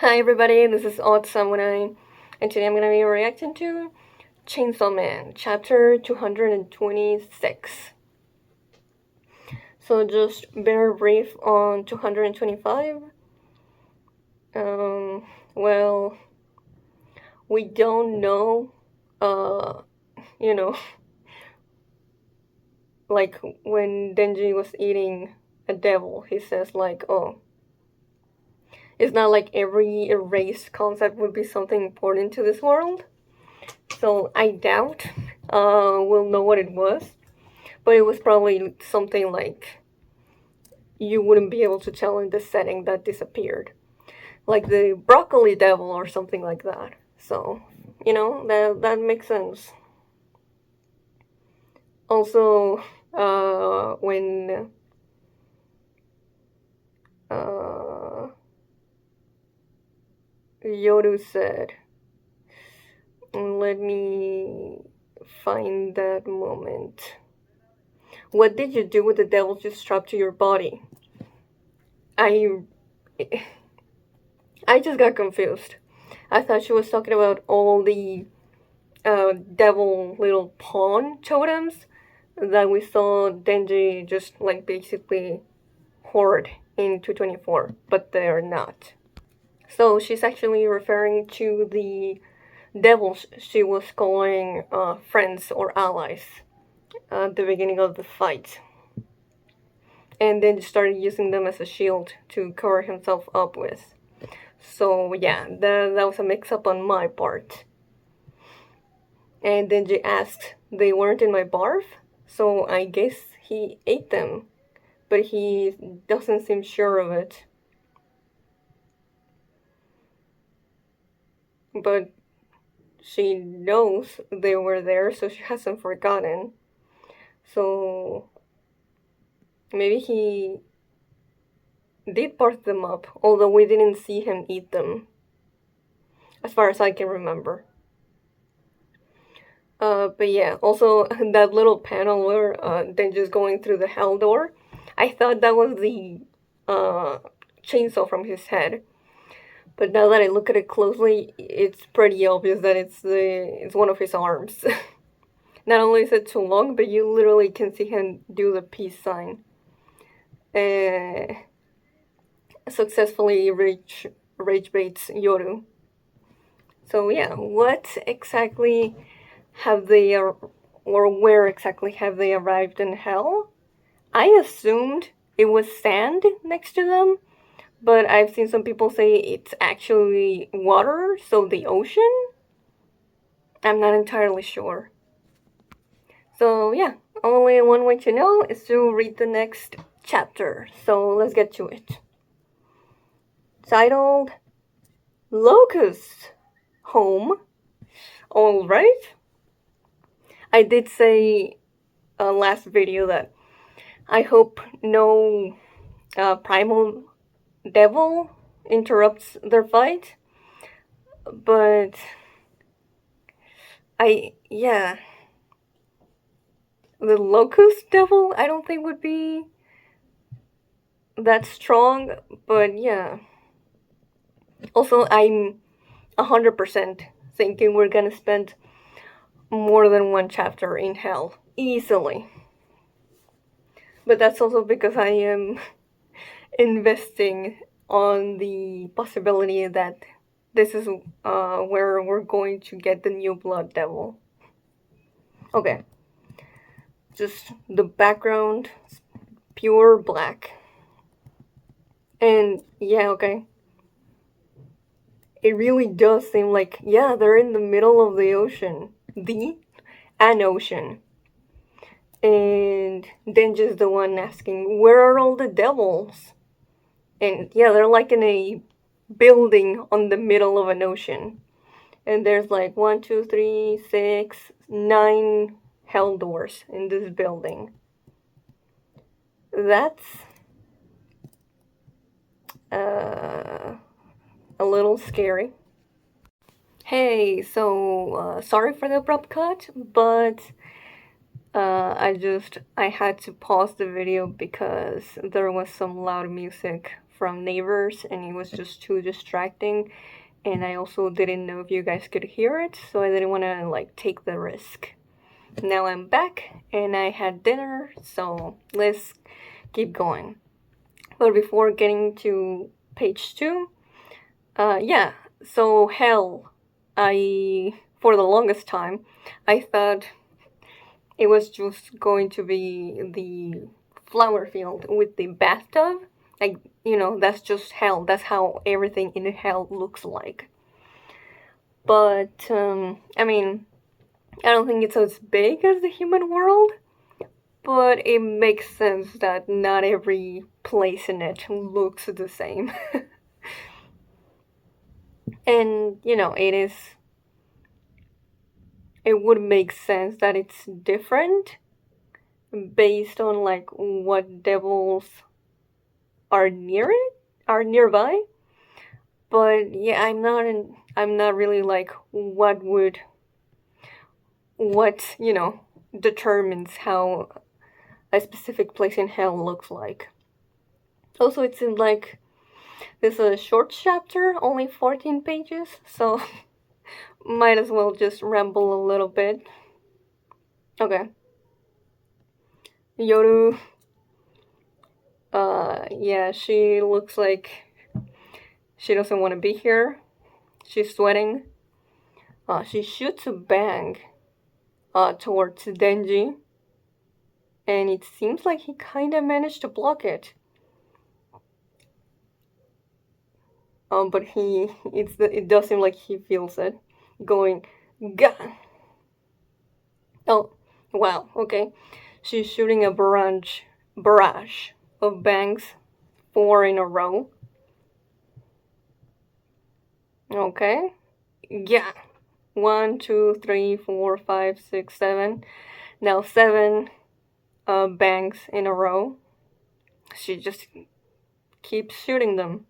Hi everybody, this is Odd Samurai, and today I'm gonna be reacting to Chainsaw Man, chapter 226. So just very brief on 225. Well, we don't know, uh, you know, like when Denji was eating a devil, he says like, oh, it's not like every erased concept would be something important to this world. So I doubt we'll know what it was. But it was probably something like you wouldn't be able to tell in the setting that disappeared. Like the broccoli devil or something like that. So, that makes sense. Also, when Yoru said, let me find that moment. What did you do with the devil you strapped to your body? I just got confused. I thought she was talking about all the devil little pawn totems that we saw Denji just like basically hoard in 224, but they're not. So she's actually referring to the devils she was calling friends or allies at the beginning of the fight. And then started using them as a shield to cover himself up with. So yeah, that was a mix-up on my part. And Denji asked, they weren't in my barf? So I guess he ate them. But he doesn't seem sure of it. But she knows they were there, so she hasn't forgotten. So maybe he did barf them up, although we didn't see him eat them. As far as I can remember. But yeah, also that little panel where Denji's going through the hell door, I thought that was the chainsaw from his head. But now that I look at it closely, it's pretty obvious that it's one of his arms. Not only is it too long, but you literally can see him do the peace sign. Successfully rage baits Yoru. So yeah, what exactly have they, or where exactly have they arrived in hell? I assumed it was sand next to them, but I've seen some people say it's actually water, so the ocean? I'm not entirely sure. So yeah, only one way to know is to read the next chapter. So let's get to it. Titled Locust Home. Alright. I did say last video that I hope no primal devil interrupts their fight. But the Locust Devil I don't think would be that strong, but yeah. Also, I'm 100% thinking we're gonna spend more than one chapter in hell. Easily. But that's also because I am investing on the possibility that this is where we're going to get the new Blood Devil. Okay. Just the background, pure black. And yeah, okay. It really does seem like, yeah, they're in the middle of the ocean. An ocean. And Denji's the one asking, where are all the devils? And yeah, they're like in a building on the middle of an ocean. And there's like 1, 2, 3, 6, 9 hell doors in this building. That's a little scary. Hey, so sorry for the abrupt cut, but I had to pause the video because there was some loud music from neighbors, and it was just too distracting. And I also didn't know if you guys could hear it, so I didn't want to like take the risk. Now I'm back, and I had dinner, so let's keep going. But before getting to page 2, yeah, so hell, for the longest time, I thought it was just going to be the flower field with the bathtub. Like, that's just hell. That's how everything in hell looks like. But, I mean, I don't think it's as big as the human world, but it makes sense that not every place in it looks the same. And, it would make sense that it's different based on like what devils are nearby. But yeah, I'm not really like what determines how a specific place in hell looks like. Also, it seemed like this is a short chapter, only 14 pages, so might as well just ramble a little bit. Okay. Yoru, yeah, she looks like she doesn't want to be here. She's sweating. She shoots a bang towards Denji, and it seems like he kinda managed to block it. But it does seem like he feels it. Going, gah! Oh, wow, okay. She's shooting a barrage of bangs, 4 in a row. Okay. Yeah. 1, 2, 3, 4, 5, 6, 7. Now 7 bangs in a row. She just keeps shooting them.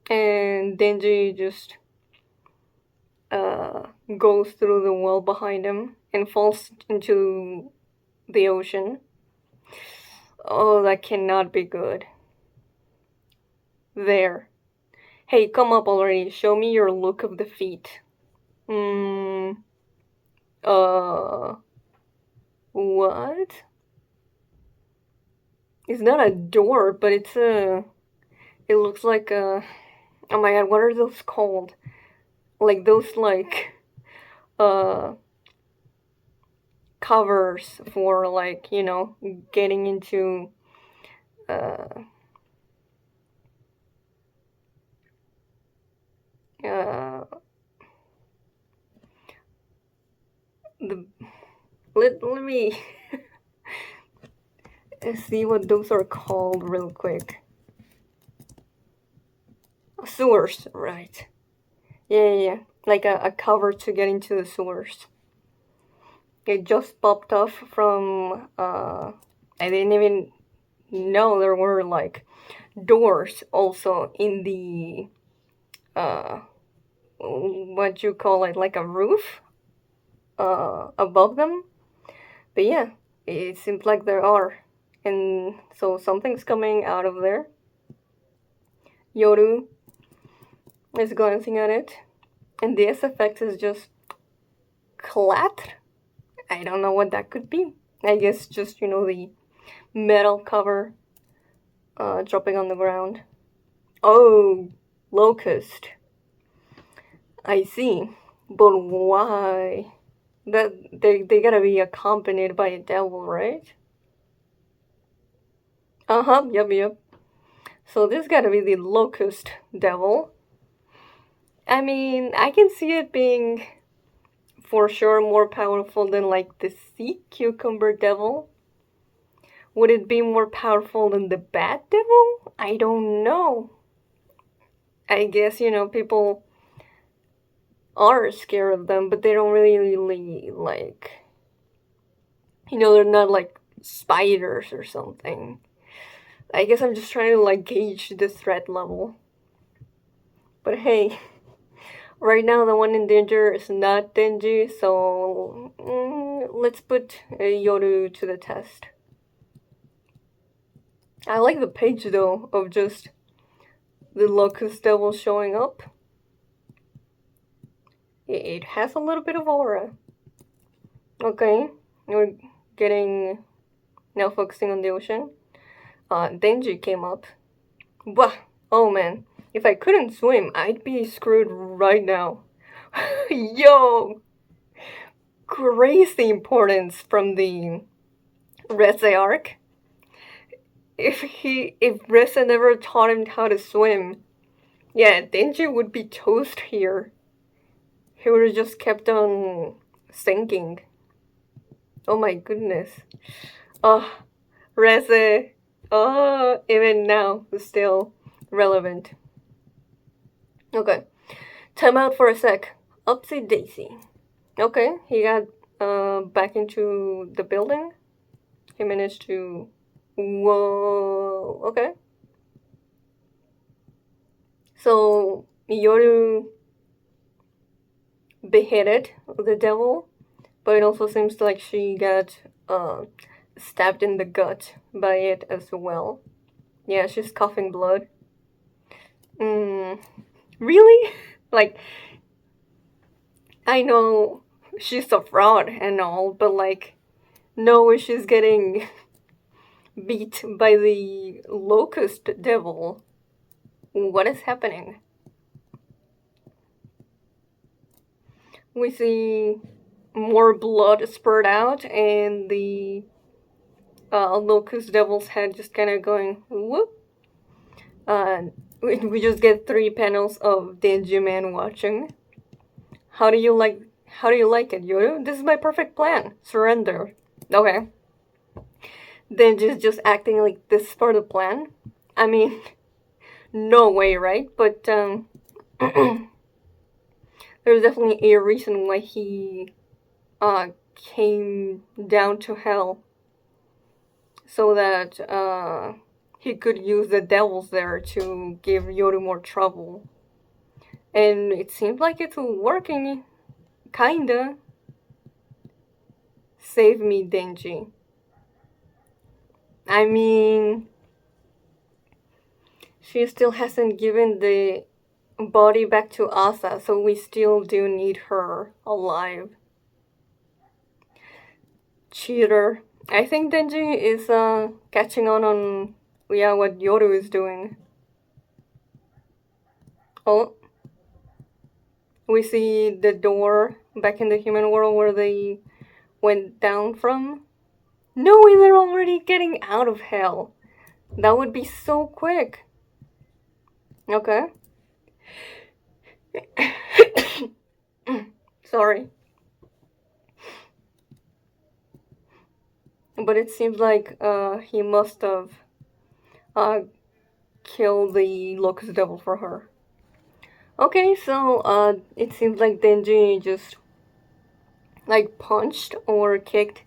And Denji just goes through the wall behind him and falls into the ocean. Oh, that cannot be good. There. Hey, come up already. Show me your look of defeat. What? It's not a door, but it looks like a, oh my god, what are those called? Like those, like, covers for, like, getting into, let me see what those are called real quick. Sewers, right. Yeah. Like a cover to get into the sewers. It just popped off from, I didn't even know there were, like, doors also in the, what you call it, like a roof, above them. But yeah, it seems like there are. And so something's coming out of there. Yoru is glancing at it. And the SFX is just clat. I don't know what that could be. I guess just, the metal cover dropping on the ground. Oh, Locust. I see. But why? That they gotta be accompanied by a devil, right? Yep. So this gotta be the Locust Devil. I mean, I can see it being for sure more powerful than like the Sea Cucumber Devil. Would it be more powerful than the Bat Devil? I don't know. I guess, people are scared of them, but they don't really like, they're not like spiders or something. I guess I'm just trying to like gauge the threat level. But hey, right now the one in danger is not Denji, so let's put Yoru to the test. I like the page though of just the Locust Devil showing up. It has a little bit of aura. Okay, we're getting now focusing on the ocean. Denji came up. Bah! Oh man, if I couldn't swim, I'd be screwed right now. Yo! Crazy importance from the Reze arc. If Reze never taught him how to swim, yeah, Denji would be toast here. He would have just kept on sinking. Oh my goodness. Oh, Reze. Oh, even now, still relevant. Okay. Time out for a sec. Upsy daisy. Okay, he got back into the building. He managed to. Whoa. Okay. So Yoru beheaded the devil, but it also seems like she got stabbed in the gut by it as well. Yeah, she's coughing blood. Really? Like, I know she's a fraud and all, but like, no, she's getting beat by the Locust Devil. What is happening? We see more blood spurt out, and the Locust Devil's head just kind of going whoop. We just get 3 panels of Denji Man watching. How do you like? How do you like it, Yoru? This is my perfect plan. Surrender. Okay. Denji's just acting like this is part of the plan. I mean, no way, right? But there's definitely a reason why he came down to hell, so that he could use the devils there to give Yoru more trouble. And it seems like it's working, kinda. Save me, Denji. I mean, she still hasn't given the body back to Asa, so we still do need her alive. Cheater. I think Denji is catching on yeah, what Yoru is doing. Oh, we see the door back in the human world where they went down from. No way, they're already getting out of hell. That would be so quick. Okay. Sorry. But it seems like he must have killed the Locust Devil for her. Okay, so it seems like Denji just like punched or kicked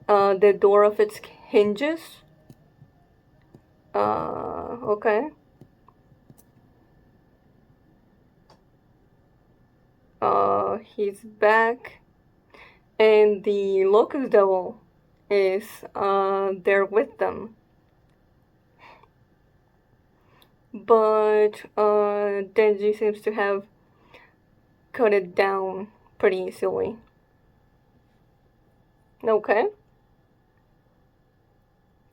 the door of its hinges. Okay. He's back, and the Locust Devil is there with them. But Denji seems to have cut it down pretty easily. Okay.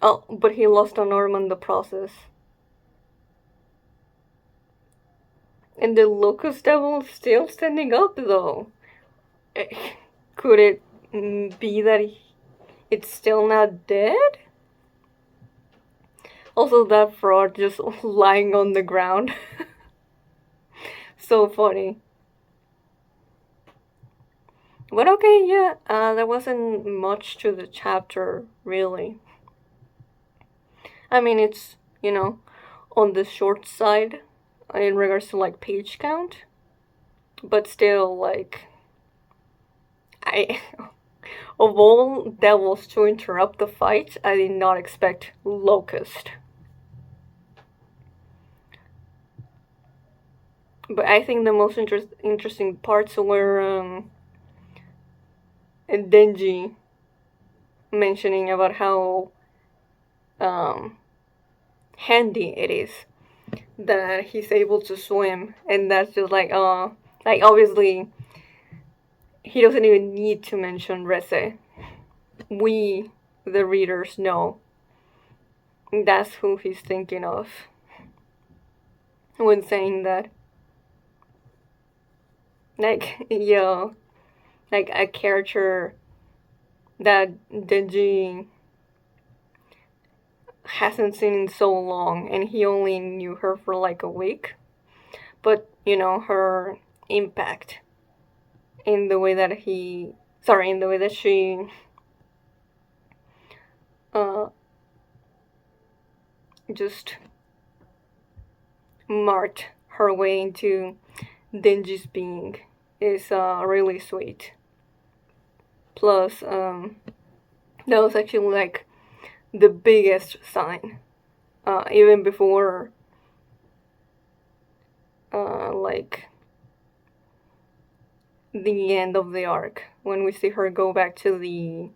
Oh, but he lost an arm in the process. And the Locust Devil is still standing up, though. Could it be that it's still not dead? Also, that fraud just lying on the ground. So funny. But okay, yeah, there wasn't much to the chapter, really. I mean, it's, on the short side in regards to, like, page count. But still, like, of all devils to interrupt the fight, I did not expect Locust. But I think the most interesting parts were Denji mentioning about how handy it is that he's able to swim, and that's just like obviously he doesn't even need to mention Rese. We, the readers, know that's who he's thinking of when saying that. Like, yeah, like a character that Denji hasn't seen in so long, and he only knew her for like a week. But, her impact in the way that in the way that she uh, just marked her way into Denji's being is really sweet. Plus, that was actually like the biggest sign, even before, like the end of the arc when we see her go back to the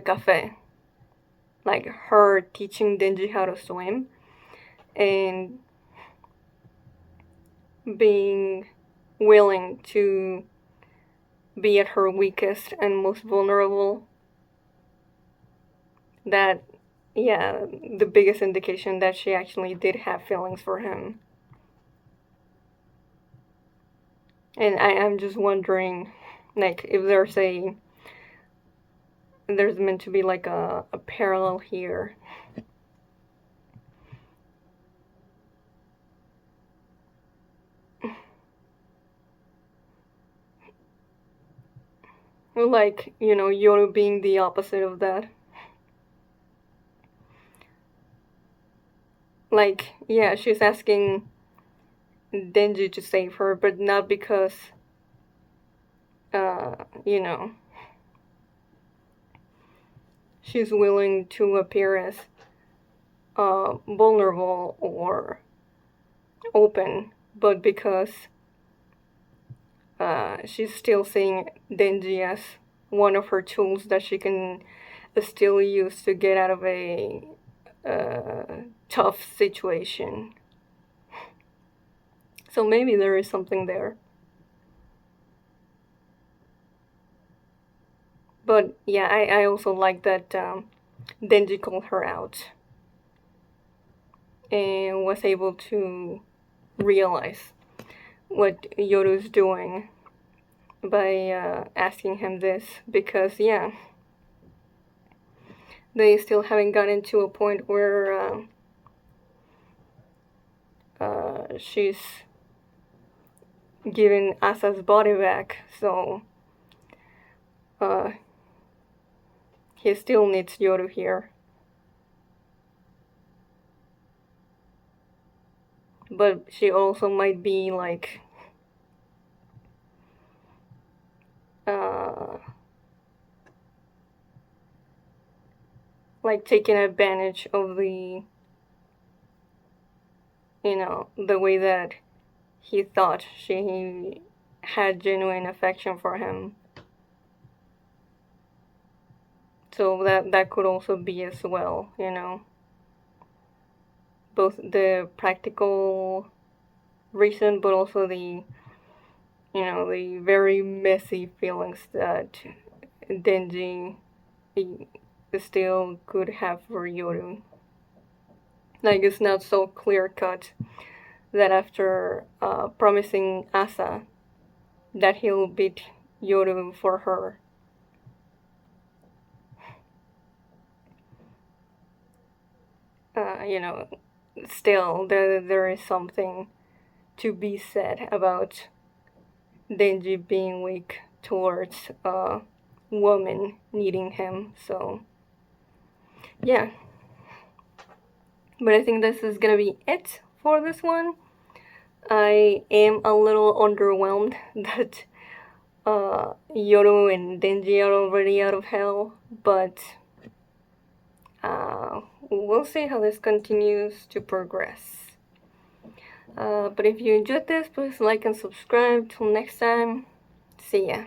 cafe, like her teaching Denji how to swim and being willing to be at her weakest and most vulnerable. That, yeah, the biggest indication that she actually did have feelings for him. And I'm just wondering, like, if there's meant to be like a parallel here. Like, Yoru being the opposite of that. Like, yeah, she's asking Denji to save her, but not because, uh, you know, she's willing to appear as vulnerable or open, but because she's still seeing Denji as one of her tools that she can still use to get out of a tough situation. So maybe there is something there. But yeah, I also like that Denji called her out and was able to realize what Yoru's doing by asking him this, because yeah, they still haven't gotten to a point where she's giving Asa's body back, so uh, he still needs Yoru here. But she also might be uh, like taking advantage of the way that he thought she had genuine affection for him. So that could also be as well, both the practical reason, but also the very messy feelings that Denji still could have for Yoru. Like, it's not so clear cut that after promising Asa that he'll beat Yoru for her, still there is something to be said about Denji being weak towards a woman needing him. So yeah, but I think this is gonna be it for this one. I am a little underwhelmed that Yoru and Denji are already out of hell, but we'll see how this continues to progress. But if you enjoyed this, please like and subscribe. Till next time, see ya.